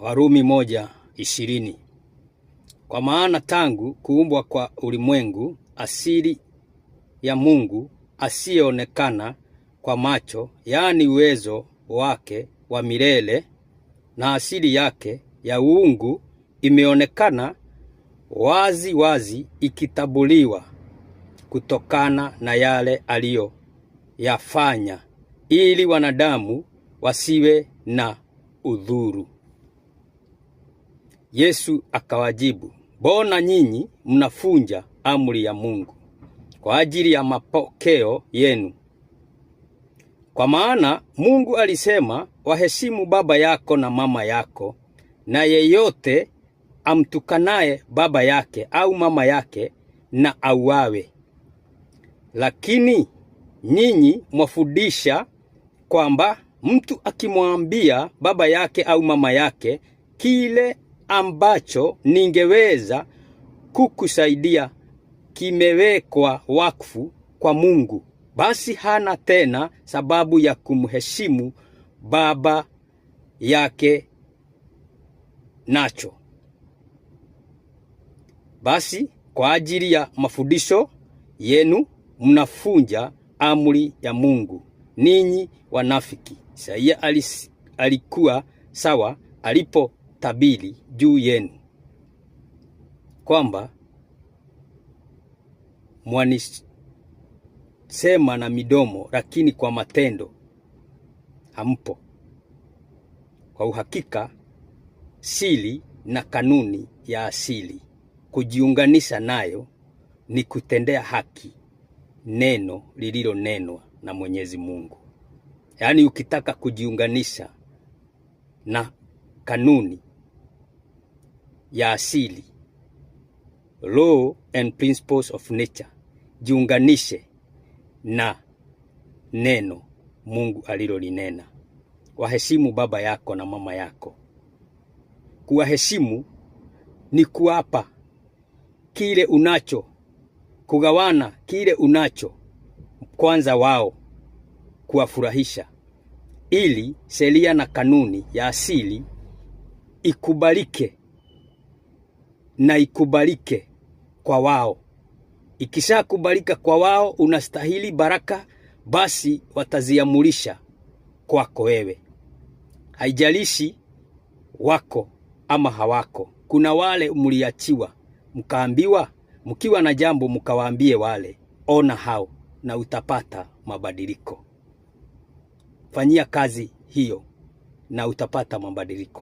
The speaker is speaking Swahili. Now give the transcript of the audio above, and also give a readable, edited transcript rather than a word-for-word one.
Warumi 1:20. Kwa maana tangu kuumbwa kwa ulimwengu, asili ya Mungu asiyeonekana kwa macho, yaani uwezo wake wa milele na asili yake ya uungu, imeonekana wazi wazi, ikitambuliwa kutokana na yale aliyoyafanya, ili wanadamu wasiwe na udhuru. Yesu akawajibu, mbona nyinyi mnafunja amri ya Mungu kwa ajili ya mapokeo yenu? Kwa maana Mungu alisema, waheshimu baba yako na mama yako, na yeyote amtukanaye baba yake au mama yake na auawe. Lakini nyinyi mwafundisha kwamba mtu akimwambia baba yake au mama yake, kile ambacho ningeweza kukusaidia kimewekwa wakfu kwa Mungu, basi hana tena sababu ya kumheshimu baba yake nacho. Basi kwa ajili ya mafundisho yenu mnafunja amri ya Mungu, ninyi wanafiki. Isaia alikuwa sawa alipotabiri juu yenu kwamba mwanisema na midomo, lakini kwa matendo hampo. Kwa uhakika siri na kanuni ya asili kujiunganisha nayo ni kutendea haki neno lililonenwa na Mwenyezi Mungu. Yaani ukitaka kujiunganisha na kanuni ya asili, law and principles of nature, jiunganishe na neno Mungu alilolinena. Waheshimu baba yako na mama yako. Kuwaheshimu ni kuapa kile unacho, kugawana kile unacho kwanza wao, kuwafurahisha, ili sheria na kanuni ya asili ikubalike na ikubalike kwa wao. Ikisha kubalika kwa wao, unastahili baraka, basi wataziamulisha kwako wewe. Haijalishi wako ama hawako. Kuna wale mliachiwa, mkaambiwa mkiwa na jambo mkawaambie wale, ona hao na utapata mabadiliko. Fanyia kazi hiyo na utapata mabadiliko.